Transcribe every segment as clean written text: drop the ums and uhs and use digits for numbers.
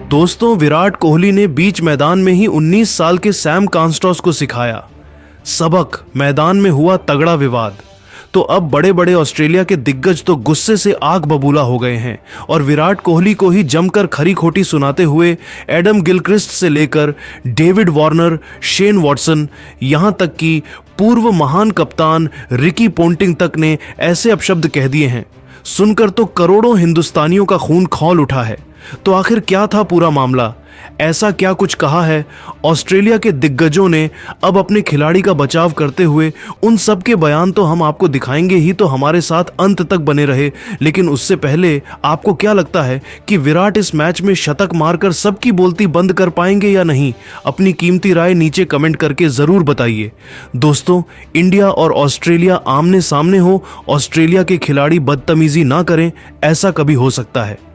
दोस्तों, विराट कोहली ने बीच मैदान में ही 19 साल के सैम कॉन्स्टॉस को सिखाया सबक। मैदान में हुआ तगड़ा विवाद, तो अब बड़े बड़े ऑस्ट्रेलिया के दिग्गज तो गुस्से से आग बबूला हो गए हैं और विराट कोहली को ही जमकर खरी खोटी सुनाते हुए एडम गिलक्रिस्ट से लेकर डेविड वार्नर, शेन वॉटसन, यहां तक कि पूर्व महान कप्तान रिकी पोंटिंग तक ने ऐसे अपशब्द कह दिए हैं, सुनकर तो करोड़ों हिंदुस्तानियों का खून खौल उठा है। तो आखिर क्या था पूरा मामला? ऐसा क्या कुछ कहा है ऑस्ट्रेलिया के दिग्गजों ने? अब अपने खिलाड़ी का बचाव करते हुए उन सब के बयान तो हम आपको दिखाएंगे ही, तो हमारे साथ अंत तक बने रहे। लेकिन उससे पहले आपको क्या लगता है कि विराट इस मैच में शतक मारकर सबकी बोलती बंद कर पाएंगे या नहीं? अपनी कीमती राय नीचे कमेंट करके जरूर बताइए। दोस्तों, इंडिया और ऑस्ट्रेलिया आमने सामने हो, ऑस्ट्रेलिया के खिलाड़ी बदतमीजी ना करें, ऐसा कभी हो सकता है?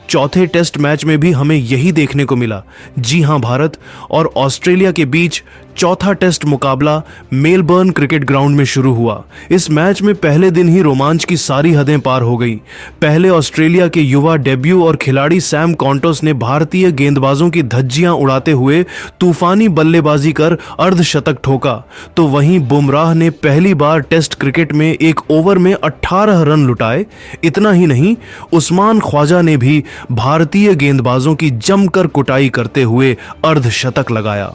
चौथे टेस्ट मैच में भी हमें यही देखने को मिला। जी हां, भारत और ऑस्ट्रेलिया के बीच चौथा टेस्ट मुकाबला मेलबर्न क्रिकेट ग्राउंड में शुरू हुआ। इस मैच में पहले दिन ही रोमांच की सारी हदें पार हो गई। पहले ऑस्ट्रेलिया के युवा डेब्यू और खिलाड़ी सैम कॉन्टोस ने भारतीय गेंदबाजों की धज्जियां उड़ाते हुए तूफानी बल्लेबाजी कर अर्धशतक ठोका, तो वहीं बुमराह ने पहली बार टेस्ट क्रिकेट में एक ओवर में 18 रन लुटाए। इतना ही नहीं, उस्मान ख्वाजा ने भी भारतीय गेंदबाजों की जमकर कुटाई करते हुए अर्धशतक लगाया।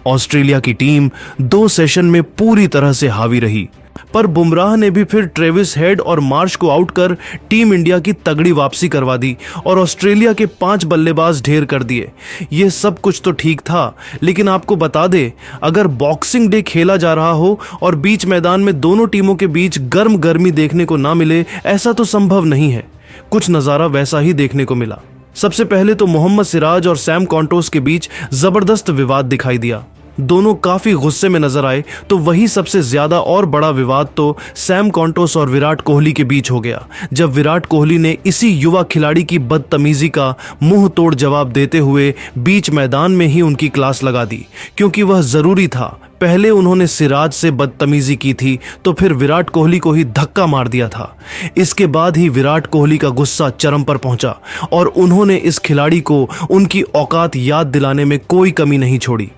ऑस्ट्रेलिया की टीम 2 सेशन में पूरी तरह से हावी रही, पर बुमराह ने भी फिर ट्रेविस हेड और मार्श को आउट कर टीम इंडिया की तगड़ी वापसी करवा दी और ऑस्ट्रेलिया के 5 बल्लेबाज ढेर कर दिए। ये सब कुछ तो ठीक था, लेकिन आपको बता दे, अगर बॉक्सिंग डे खेला जा रहा हो और बीच मैदान में दोनों टीमों के बीच गर्म गर्मी देखने को ना मिले, ऐसा तो संभव नहीं है। कुछ नजारा वैसा ही देखने को मिला। सबसे पहले तो मोहम्मद सिराज और सैम कॉन्टोस के बीच जबरदस्त विवाद दिखाई दिया। दोनों काफी गुस्से में नजर आए, तो वही सबसे ज्यादा और बड़ा विवाद तो सैम कॉन्टोस और विराट कोहली के बीच हो गया, जब विराट कोहली ने इसी युवा खिलाड़ी की बदतमीजी का मुंह तोड़ जवाब देते हुए बीच मैदान में ही उनकी क्लास लगा दी, क्योंकि वह जरूरी था। पहले उन्होंने सिराज से बदतमीजी की थी, तो फिर विराट कोहली को ही धक्का मार दिया था। इसके बाद ही विराट कोहली का गुस्सा चरम पर पहुंचा और उन्होंने इस खिलाड़ी को उनकी औकात याद दिलाने में कोई कमी नहीं छोड़ी।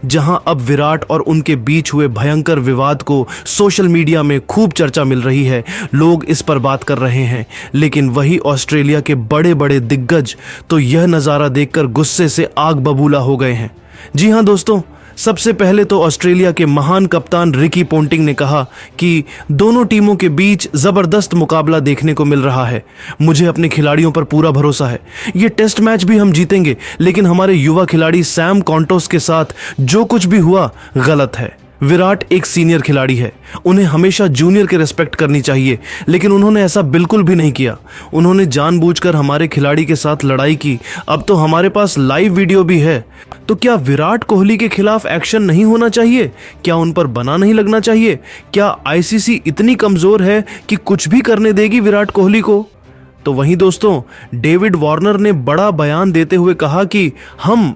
जहां अब विराट और उनके बीच हुए भयंकर विवाद को सोशल मीडिया में खूब चर्चा मिल रही है, लोग इस पर बात कर रहे हैं, लेकिन वही ऑस्ट्रेलिया के बड़े बड़े दिग्गज तो यह नज़ारा देखकर गुस्से से आग बबूला हो गए हैं। जी हां दोस्तों, सबसे पहले तो ऑस्ट्रेलिया के महान कप्तान रिकी पोंटिंग ने कहा कि दोनों टीमों के बीच जबरदस्त मुकाबला देखने को मिल रहा है। मुझे अपने खिलाड़ियों पर पूरा भरोसा है। ये टेस्ट मैच भी हम जीतेंगे, लेकिन हमारे युवा खिलाड़ी सैम कॉन्टोस के साथ जो कुछ भी हुआ गलत है। विराट एक सीनियर खिलाड़ी है, उन्हें हमेशा जूनियर की रिस्पेक्ट करनी चाहिए, लेकिन उन्होंने ऐसा बिल्कुल भी नहीं किया। उन्होंने जानबूझकर हमारे खिलाड़ी के साथ लड़ाई की। अब तो हमारे पास लाइव वीडियो भी है। तो क्या विराट कोहली के खिलाफ एक्शन नहीं होना चाहिए? क्या उन पर बना नहीं लगना चाहिए? क्या आईसीसी इतनी कमजोर है कि कुछ भी करने देगी विराट कोहली को? तो वहीं दोस्तों, डेविड वार्नर ने बड़ा बयान देते हुए कहा कि हम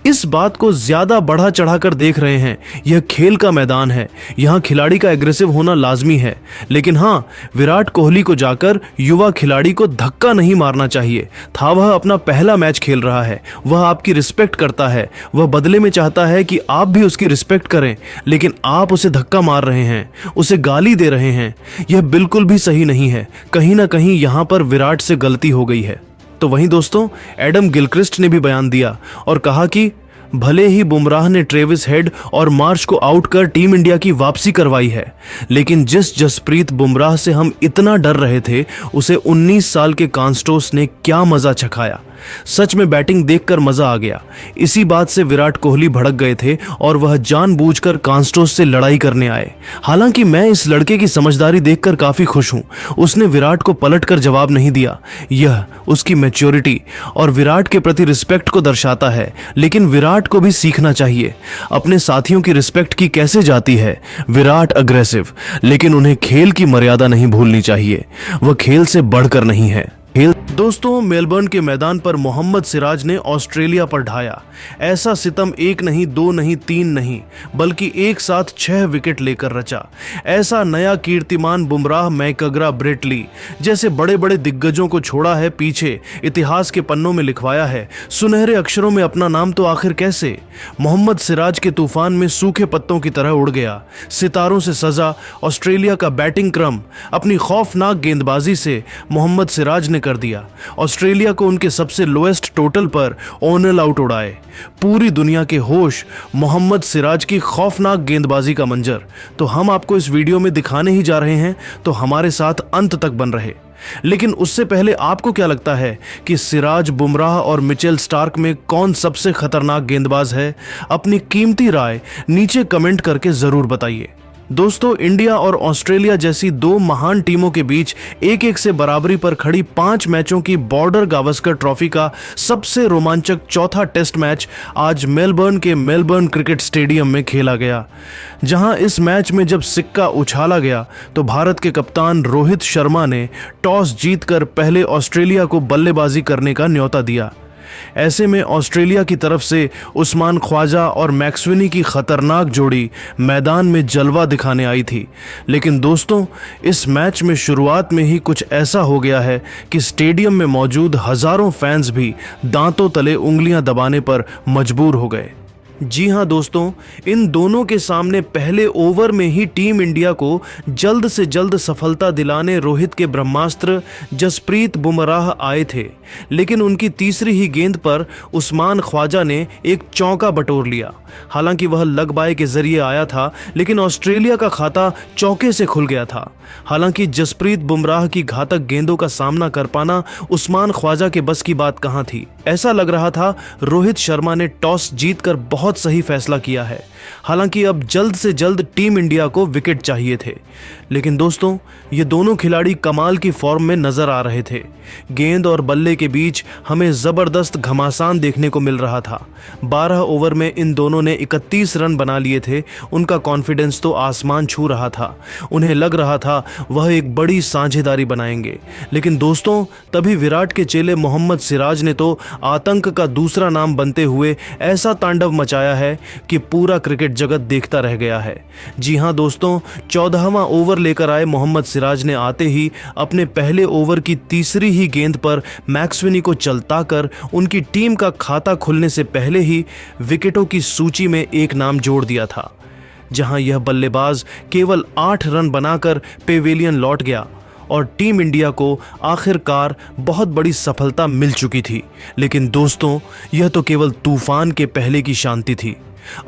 इस बात को ज्यादा बढ़ा चढ़ाकर देख रहे हैं। यह खेल का मैदान है, यहाँ खिलाड़ी का एग्रेसिव होना लाजमी है, लेकिन हाँ, विराट कोहली को जाकर युवा खिलाड़ी को धक्का नहीं मारना चाहिए था। वह अपना पहला मैच खेल रहा है, वह आपकी रिस्पेक्ट करता है, वह बदले में चाहता है कि आप भी उसकी रिस्पेक्ट करें, लेकिन आप उसे धक्का मार रहे हैं, उसे गाली दे रहे हैं। यह बिल्कुल भी सही नहीं है। कहीं ना कहीं यहाँ पर विराट से गलती हो गई है। तो वहीं दोस्तों, एडम गिलक्रिस्ट ने भी बयान दिया और कहा कि भले ही बुमराह ने ट्रेविस हेड और मार्श को आउट कर टीम इंडिया की वापसी करवाई है, लेकिन जिस जसप्रीत बुमराह से हम इतना डर रहे थे, उसे 19 साल के कॉन्स्टोस ने क्या मजा चखाया। सच में बैटिंग देखकर मजा आ गया। इसी बात से विराट कोहली भड़क गए थे और वह जानबूझकर कॉन्स्टोस से लड़ाई करने आए। हालांकि मैं इस लड़के की समझदारी देखकर काफी खुश हूं। उसने विराट को पलटकर जवाब नहीं दिया। यह उसकी मैच्योरिटी और विराट के प्रति रिस्पेक्ट को दर्शाता है, लेकिन विराट को भी सीखना चाहिए। अपने साथियों की रिस्पेक्ट की कैसे जाती है। विराट अग्रेसिव, लेकिन उन्हें खेल की मर्यादा नहीं भूलनी चाहिए। वह खेल से बढ़कर नहीं है। खेल। दोस्तों, मेलबर्न के मैदान पर मोहम्मद सिराज ने ऑस्ट्रेलिया पर ढाया। ऐसा सितम एक नहीं, दो नहीं, तीन नहीं, बल्कि एक साथ 6 विकेट लेकर रचा। ऐसा नया कीर्तिमान बुमराह, मैकग्रा, ब्रेटली जैसे बड़े बड़े दिग्गजों को छोड़ा है पीछे, इतिहास के पन्नों में लिखवाया है। सुनहरे अक्षरों में अपना नाम तो आखिर कैसे? मोहम्मद सिराज के तूफान में सूखे पत्तों की तरह उड़ गया। सितारों से सजा ऑस्ट्रेलिया का बैटिंग क्रम अपनी खौफनाक गेंदबाजी से मोहम्मद सिराज ने कर दिया। ऑस्ट्रेलिया को उनके सबसे लोएस्ट टोटल पर ऑल आउट उड़ाए। पूरी दुनिया के होश मोहम्मद सिराज की खौफनाक गेंदबाजी का मंजर तो हम आपको इस वीडियो में दिखाने ही जा रहे हैं, तो हमारे साथ अंत तक बन रहे। लेकिन उससे पहले आपको क्या लगता है कि सिराज, बुमराह और मिचेल स्टार्क में कौन सबसे खतरनाक गेंदबाज है? अपनी कीमती राय नीचे कमेंट करके जरूर बताइए। दोस्तों, इंडिया और ऑस्ट्रेलिया जैसी दो महान टीमों के बीच 1-1 से बराबरी पर खड़ी 5 मैचों की बॉर्डर गावस्कर ट्रॉफी का सबसे रोमांचक चौथा टेस्ट मैच आज मेलबर्न के मेलबर्न क्रिकेट स्टेडियम में खेला गया। जहां इस मैच में जब सिक्का उछाला गया तो भारत के कप्तान रोहित शर्मा ने टॉस जीतकर पहले ऑस्ट्रेलिया को बल्लेबाजी करने का न्योता दिया। ऐसे में ऑस्ट्रेलिया की तरफ से उस्मान ख्वाजा और मैक्सवेनी की खतरनाक जोड़ी मैदान में जलवा दिखाने आई थी। लेकिन दोस्तों, इस मैच में शुरुआत में ही कुछ ऐसा हो गया है कि स्टेडियम में मौजूद हजारों फैंस भी दांतों तले उंगलियां दबाने पर मजबूर हो गए। जी हां दोस्तों, इन दोनों के सामने पहले ओवर में ही टीम इंडिया को जल्द से जल्द सफलता दिलाने रोहित के ब्रह्मास्त्र जसप्रीत बुमराह आए थे। लेकिन उनकी तीसरी ही गेंद पर उस्मान ख्वाजा ने एक चौका बटोर लिया। हालांकि वह लग बाय के जरिए आया था, लेकिन ऑस्ट्रेलिया का खाता चौके से खुल गया था। हालांकि जसप्रीत बुमराह की घातक गेंदों का सामना कर पाना उस्मान ख्वाजा के बस की बात कहां थी। ऐसा लग रहा था रोहित शर्मा ने टॉस जीतकर बहुत सही फैसला किया है। हालांकि अब जल्द से जल्द टीम इंडिया को विकेट चाहिए थे। लेकिन दोस्तों, ये दोनों खिलाड़ी कमाल की फॉर्म में नजर आ रहे थे। गेंद और बल्ले के बीच हमें जबरदस्त घमासान देखने को मिल रहा था। 12 ओवर में इन दोनों ने 31 रन बना लिए थे। उनका कॉन्फिडेंस तो आसमान छू रहा था। उन्हें लग रहा था वह एक बड़ी साझेदारी बनाएंगे। लेकिन दोस्तों, तभी विराट के चेले मोहम्मद सिराज ने तो आतंक का दूसरा नाम बनते हुए ऐसा तांडव मचाया है कि पूरा क्रिकेट जगत देखता रह गया है। जी हां दोस्तों, 14वां ओवर लेकर आए मोहम्मद सिराज ने आते ही अपने पहले ओवर की तीसरी ही गेंद पर मैक्सवेनी को चलता कर उनकी टीम का खाता खुलने से पहले ही विकेटों की सूची में एक नाम जोड़ दिया था। जहां यह बल्लेबाज केवल 8 रन बनाकर पेविलियन लौट गया और टीम इंडिया को आखिरकार बहुत बड़ी सफलता मिल चुकी थी। लेकिन दोस्तों, यह तो केवल तूफान के पहले की शांति थी।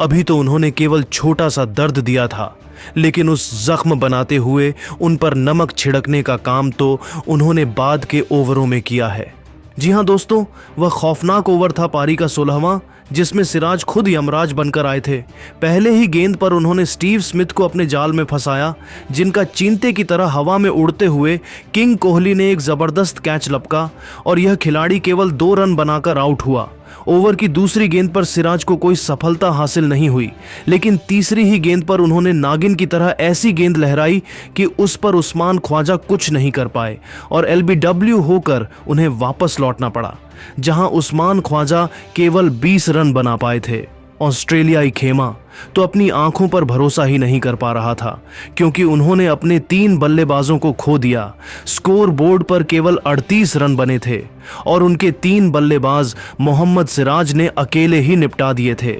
अभी तो उन्होंने केवल छोटा सा दर्द दिया था, लेकिन उस जख्म बनाते हुए उन पर नमक छिड़कने का काम तो उन्होंने बाद के ओवरों में किया है। जी हां दोस्तों, वह खौफनाक ओवर था पारी का 16वां, जिसमें सिराज खुद यमराज बनकर आए थे। पहले ही गेंद पर उन्होंने स्टीव स्मिथ को अपने जाल में फंसाया, जिनका चींटे की तरह हवा में उड़ते हुए किंग कोहली ने एक जबरदस्त कैच लपका और यह खिलाड़ी केवल 2 रन बनाकर आउट हुआ। ओवर की दूसरी गेंद पर सिराज को कोई सफलता हासिल नहीं हुई, लेकिन तीसरी ही गेंद पर उन्होंने नागिन की तरह ऐसी गेंद लहराई कि उस पर उस्मान ख्वाजा कुछ नहीं कर पाए और एलबीडब्ल्यू होकर उन्हें वापस लौटना पड़ा, जहां उस्मान ख्वाजा केवल 20 रन बना पाए थे। ऑस्ट्रेलियाई खेमा तो अपनी आंखों पर भरोसा ही नहीं कर पा रहा था, क्योंकि उन्होंने अपने 3 बल्लेबाजों को खो दिया। स्कोर बोर्ड पर केवल 38 रन बने थे और उनके 3 बल्लेबाज मोहम्मद सिराज ने अकेले ही निपटा दिए थे।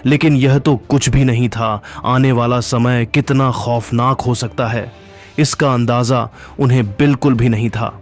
लेकिन यह तो कुछ भी नहीं था। आने वाला समय कितना खौफनाक हो सकता है, इसका अंदाजा उन्हें बिल्कुल भी नहीं था।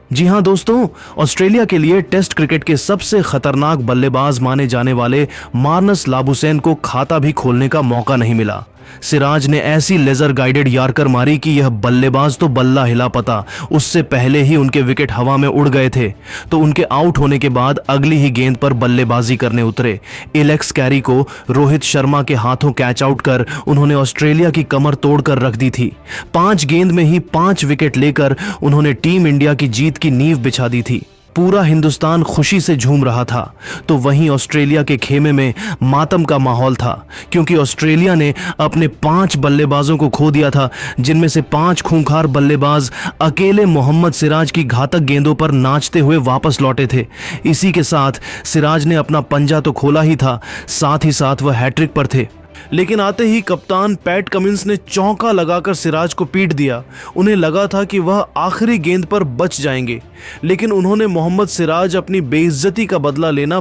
जी हां दोस्तों, ऑस्ट्रेलिया के लिए टेस्ट क्रिकेट के सबसे खतरनाक बल्लेबाज माने जाने वाले मार्नस लाबुसैन को खाता भी खोलने का मौका नहीं मिला। सिराज ने ऐसी लेजर गाइडेड यार्कर मारी कि यह बल्लेबाज तो बल्ला हिला पता, उससे पहले ही उनके विकेट हवा में उड़ गए थे। तो उनके आउट होने के बाद अगली ही गेंद पर बल्लेबाजी करने उतरे एलेक्स कैरी को रोहित शर्मा के हाथों कैच आउट कर उन्होंने ऑस्ट्रेलिया की कमर तोड़कर रख दी थी। 5 गेंद में ही 5 विकेट लेकर उन्होंने टीम इंडिया की जीत की नींव बिछा दी थी। पूरा हिंदुस्तान खुशी से झूम रहा था, तो वहीं ऑस्ट्रेलिया के खेमे में मातम का माहौल था, क्योंकि ऑस्ट्रेलिया ने अपने 5 बल्लेबाजों को खो दिया था, जिनमें से 5 खूंखार बल्लेबाज अकेले मोहम्मद सिराज की घातक गेंदों पर नाचते हुए वापस लौटे थे। इसी के साथ सिराज ने अपना पंजा तो खोला ही था, साथ ही साथ वह हैट्रिक पर थे। लेकिन आते ही कप्तान पैट कमिंस ने चौका लगाकर सिराज को पीट दिया। उन्हें लगा था कि वह आखिरी गेंद पर बच जाएंगे, लेकिन उन्होंने मोहम्मद सिराज अपनी बेइज्जती का बदला लेना